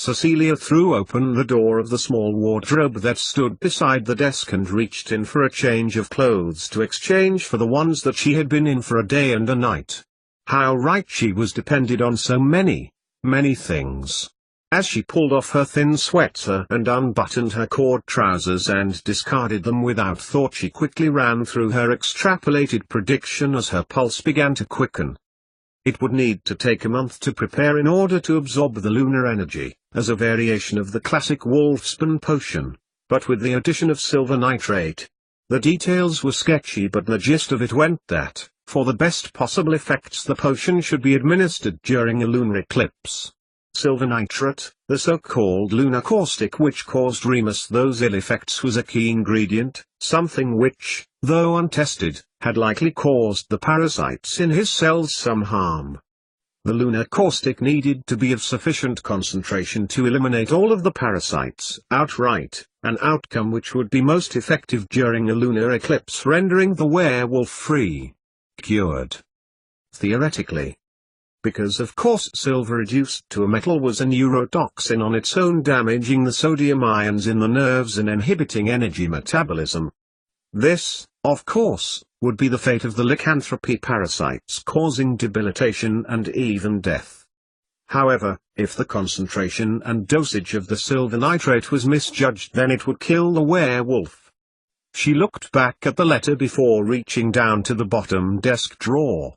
Cecilia threw open the door of the small wardrobe that stood beside the desk and reached in for a change of clothes to exchange for the ones that she had been in for a day and a night. How right she was depended on so many things. As she pulled off her thin sweater and unbuttoned her cord trousers and discarded them without thought, she quickly ran through her extrapolated prediction as her pulse began to quicken. It would need to take a month to prepare in order to absorb the lunar energy, as a variation of the classic Wolfsbane potion, but with the addition of silver nitrate. The details were sketchy, but the gist of it went that, for the best possible effects, the potion should be administered during a lunar eclipse. Silver nitrate, the so-called lunar caustic which caused Remus those ill effects, was a key ingredient, something which, though untested, had likely caused the parasites in his cells some harm. The lunar caustic needed to be of sufficient concentration to eliminate all of the parasites outright, an outcome which would be most effective during a lunar eclipse, rendering the werewolf free. Cured. Theoretically. Because of course silver reduced to a metal was a neurotoxin on its own, damaging the sodium ions in the nerves and inhibiting energy metabolism. This, of course, would be the fate of the lycanthropy parasites, causing debilitation and even death. However, if the concentration and dosage of the silver nitrate was misjudged, then it would kill the werewolf. She looked back at the letter before reaching down to the bottom desk drawer.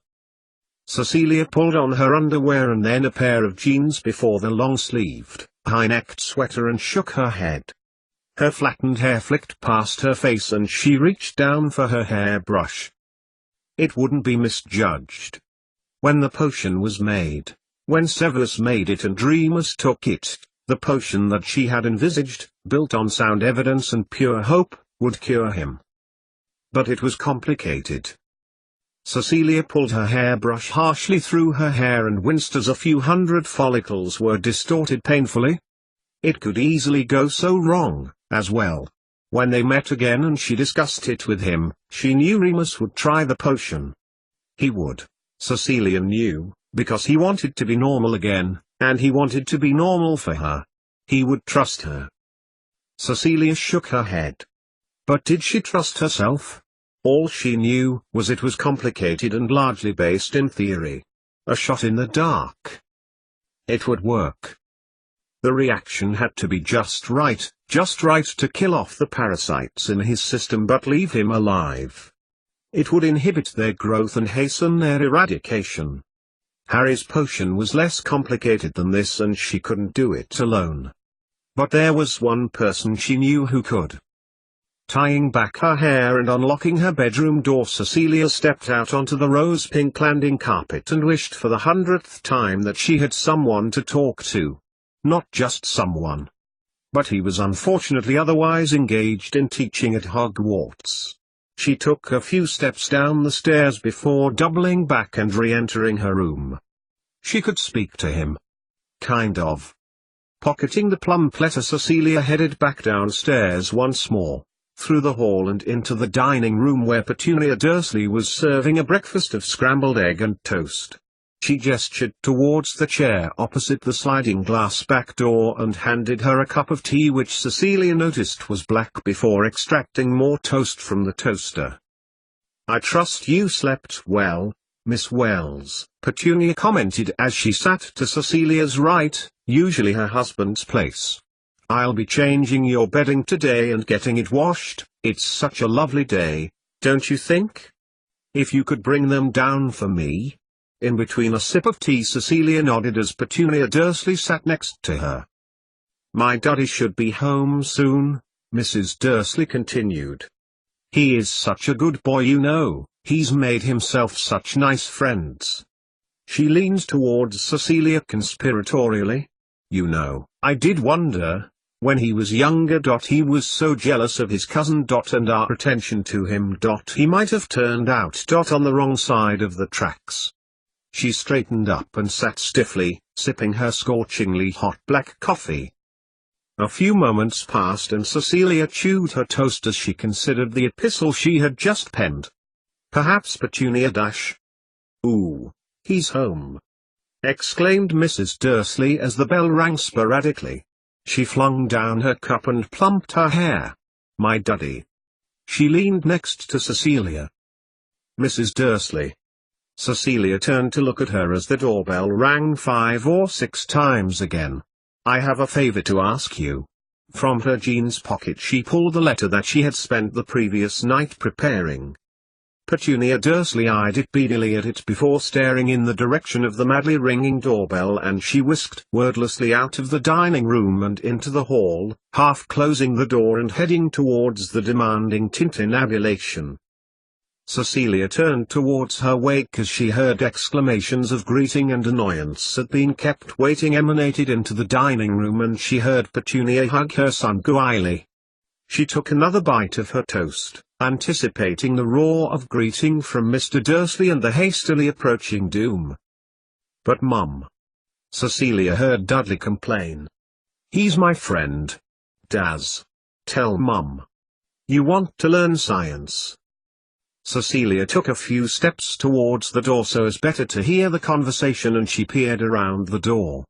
Cecilia pulled on her underwear and then a pair of jeans before the long-sleeved, high-necked sweater and shook her head. Her flattened hair flicked past her face and she reached down for her hairbrush. It wouldn't be misjudged. When the potion was made, when Severus made it and Remus took it, the potion that she had envisaged, built on sound evidence and pure hope, would cure him. But it was complicated. Cecilia pulled her hairbrush harshly through her hair and winced as a few hundred follicles were distorted painfully. It could easily go so wrong, as well. When they met again and she discussed it with him, she knew Remus would try the potion. He would, Cecilia knew, because he wanted to be normal again, and he wanted to be normal for her. He would trust her. Cecilia shook her head. But did she trust herself? All she knew was it was complicated and largely based in theory. A shot in the dark. It would work. The reaction had to be just right to kill off the parasites in his system but leave him alive. It would inhibit their growth and hasten their eradication. Harry's potion was less complicated than this and she couldn't do it alone. But there was one person she knew who could. Tying back her hair and unlocking her bedroom door, Cecilia stepped out onto the rose-pink landing carpet and wished for the 100th time that she had someone to talk to. Not just someone. But he was unfortunately otherwise engaged in teaching at Hogwarts. She took a few steps down the stairs before doubling back and re-entering her room. She could speak to him. Kind of. Pocketing the plump letter, Cecilia headed back downstairs once more, through the hall and into the dining room where Petunia Dursley was serving a breakfast of scrambled egg and toast. She gestured towards the chair opposite the sliding glass back door and handed her a cup of tea which Cecilia noticed was black before extracting more toast from the toaster. "I trust you slept well, Miss Wells," Petunia commented as she sat to Cecilia's right, usually her husband's place. "I'll be changing your bedding today and getting it washed. It's such a lovely day, don't you think? If you could bring them down for me." In between a sip of tea, Cecilia nodded as Petunia Dursley sat next to her. "My daddy should be home soon," Mrs. Dursley continued. "He is such a good boy, you know. He's made himself such nice friends." She leaned towards Cecilia conspiratorially. "You know, I did wonder, when he was younger. He was so jealous of his cousin. And our attention to him. He might have turned out. On the wrong side of the tracks." She straightened up and sat stiffly, sipping her scorchingly hot black coffee. A few moments passed and Cecilia chewed her toast as she considered the epistle she had just penned. Perhaps Petunia Ooh, he's home. exclaimed Mrs. Dursley as the bell rang sporadically. She flung down her cup and plumped her hair. "My Duddy." She leaned next to Cecilia. "Mrs. Dursley." Cecilia turned to look at her as the doorbell rang 5 or 6 times again. "I have a favor to ask you." From her jeans pocket she pulled the letter that she had spent the previous night preparing. Petunia Dursley eyed it beadily at it before staring in the direction of the madly ringing doorbell, and she whisked wordlessly out of the dining room and into the hall, half closing the door and heading towards the demanding tintinnabulation. Cecilia turned towards her wake as she heard exclamations of greeting and annoyance at being kept waiting emanated into the dining room, and she heard Petunia hug her son coyly. She took another bite of her toast, anticipating the roar of greeting from Mr. Dursley and the hastily approaching doom. "But Mum," Cecilia heard Dudley complain. "He's my friend. Daz. Tell Mum. You want to learn science." Cecilia took a few steps towards the door so as better to hear the conversation, and she peered around the door.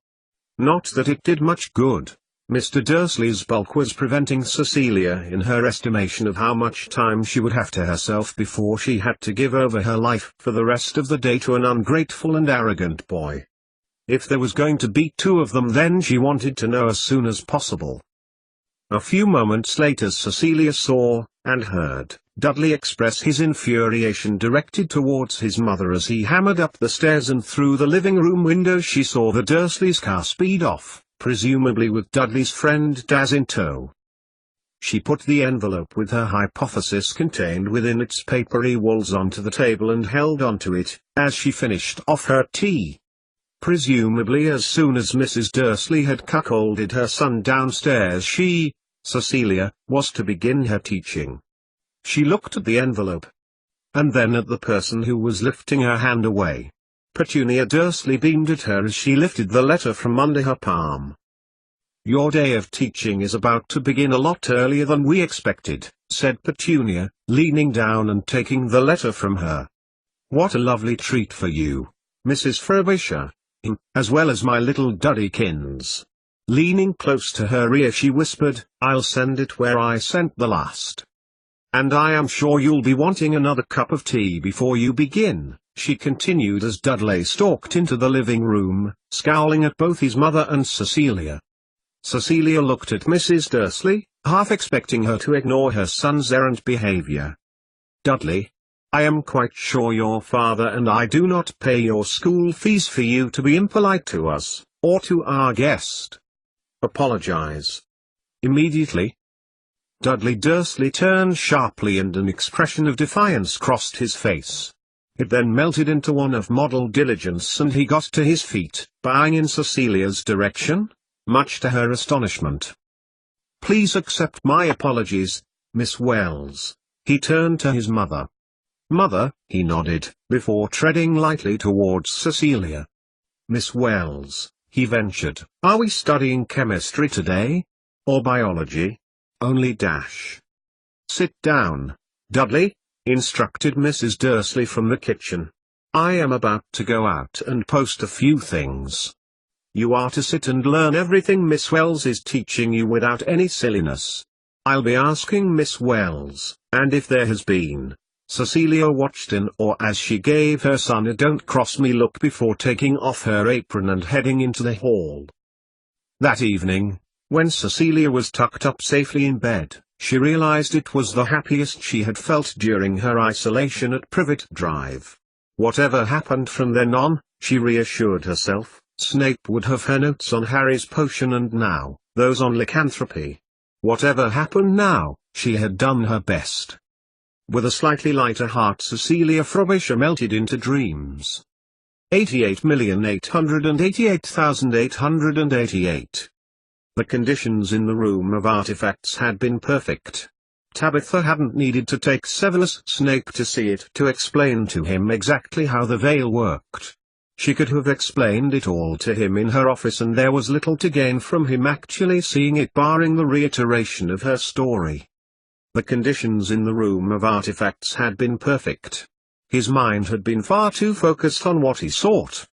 Not that it did much good. Mr. Dursley's bulk was preventing Cecilia in her estimation of how much time she would have to herself before she had to give over her life for the rest of the day to an ungrateful and arrogant boy. If there was going to be 2 of them, then she wanted to know as soon as possible. A few moments later Cecilia saw, and heard, Dudley express his infuriation directed towards his mother as he hammered up the stairs, and through the living room window she saw the Dursleys' car speed off, presumably with Dudley's friend Daz in tow. She put the envelope with her hypothesis contained within its papery walls onto the table and held onto it, as she finished off her tea. Presumably as soon as Mrs. Dursley had cuckolded her son downstairs she, Cecilia, was to begin her teaching. She looked at the envelope. And then at the person who was lifting her hand away. Petunia Dursley beamed at her as she lifted the letter from under her palm. "Your day of teaching is about to begin a lot earlier than we expected," said Petunia, leaning down and taking the letter from her. "What a lovely treat for you, Mrs. Frobisher, as well as my little Duddykins." Leaning close to her ear she whispered, "I'll send it where I sent the last. And I am sure you'll be wanting another cup of tea before you begin," she continued as Dudley stalked into the living room, scowling at both his mother and Cecilia. Cecilia looked at Mrs. Dursley, half expecting her to ignore her son's errant behavior. "Dudley, I am quite sure your father and I do not pay your school fees for you to be impolite to us, or to our guest. Apologize immediately." Dudley Dursley turned sharply and an expression of defiance crossed his face. It then melted into one of model diligence and he got to his feet, bowing in Cecilia's direction, much to her astonishment. "Please accept my apologies, Miss Wells." He turned to his mother. "Mother," he nodded, before treading lightly towards Cecilia. "Miss Wells," he ventured, "are we studying chemistry today? Or biology? Only dash." "Sit down, Dudley," instructed Mrs. Dursley from the kitchen. "I am about to go out and post a few things. You are to sit and learn everything Miss Wells is teaching you without any silliness. I'll be asking Miss Wells, and if there has been—" Cecilia watched in awe as she gave her son a "don't cross me" look before taking off her apron and heading into the hall. That evening, when Cecilia was tucked up safely in bed, she realized it was the happiest she had felt during her isolation at Privet Drive. Whatever happened from then on, she reassured herself, Snape would have her notes on Harry's potion and now, those on lycanthropy. Whatever happened now, she had done her best. With a slightly lighter heart Cecilia Frobisher melted into dreams. 88,888,888. The conditions in the room of artifacts had been perfect. Tabitha hadn't needed to take Severus Snape to see it to explain to him exactly how the veil worked. She could have explained it all to him in her office and there was little to gain from him actually seeing it barring the reiteration of her story. The conditions in the room of artifacts had been perfect. His mind had been far too focused on what he sought.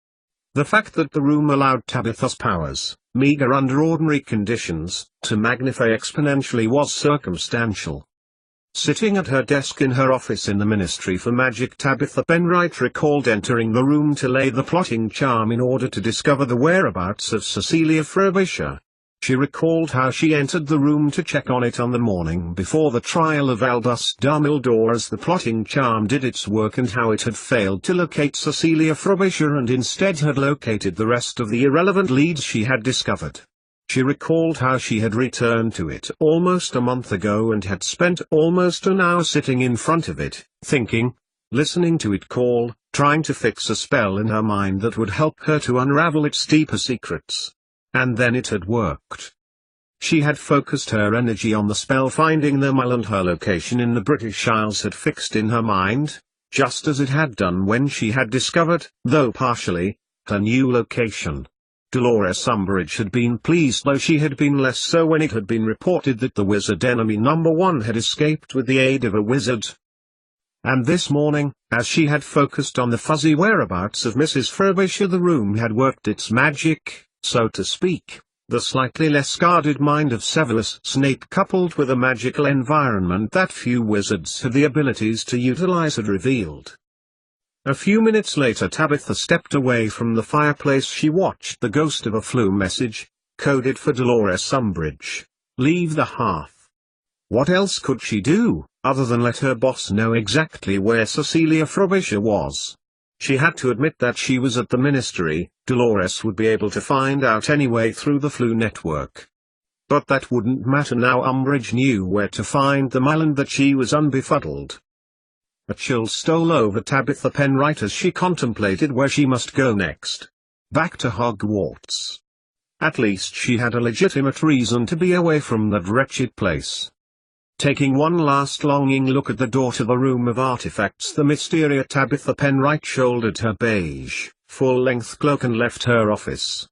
The fact that the room allowed Tabitha's powers, meager under ordinary conditions, to magnify exponentially was circumstantial. Sitting at her desk in her office in the Ministry for Magic, Tabitha Penright recalled entering the room to lay the plotting charm in order to discover the whereabouts of Cecilia Frobisher. She recalled how she entered the room to check on it on the morning before the trial of Albus Dumbledore as the plotting charm did its work, and how it had failed to locate Cecilia Frobisher and instead had located the rest of the irrelevant leads she had discovered. She recalled how she had returned to it almost a month ago and had spent almost an hour sitting in front of it, thinking, listening to it call, trying to fix a spell in her mind that would help her to unravel its deeper secrets. And then it had worked. She had focused her energy on the spell, finding them all, and her location in the British Isles had fixed in her mind, just as it had done when she had discovered, though partially, her new location. Dolores Umbridge had been pleased, though she had been less so when it had been reported that the wizard enemy number 1 had escaped with the aid of a wizard. And this morning, as she had focused on the fuzzy whereabouts of Mrs. Frobisher, the room had worked its magic, so to speak. The slightly less guarded mind of Severus Snape, coupled with a magical environment that few wizards had the abilities to utilize, had revealed. A few minutes later, Tabitha stepped away from the fireplace. She watched the ghost of a flu message, coded for Dolores Umbridge, leave the hearth. What else could she do, other than let her boss know exactly where Cecilia Frobisher was? She had to admit that she was at the Ministry. Dolores would be able to find out anyway through the Flu network. But that wouldn't matter now. Umbridge knew where to find them all and that she was unbefuddled. A chill stole over Tabitha Penright as she contemplated where she must go next. Back to Hogwarts. At least she had a legitimate reason to be away from that wretched place. Taking one last longing look at the door to the room of artifacts, the mysterious Tabitha Penright shouldered her beige, full-length cloak and left her office.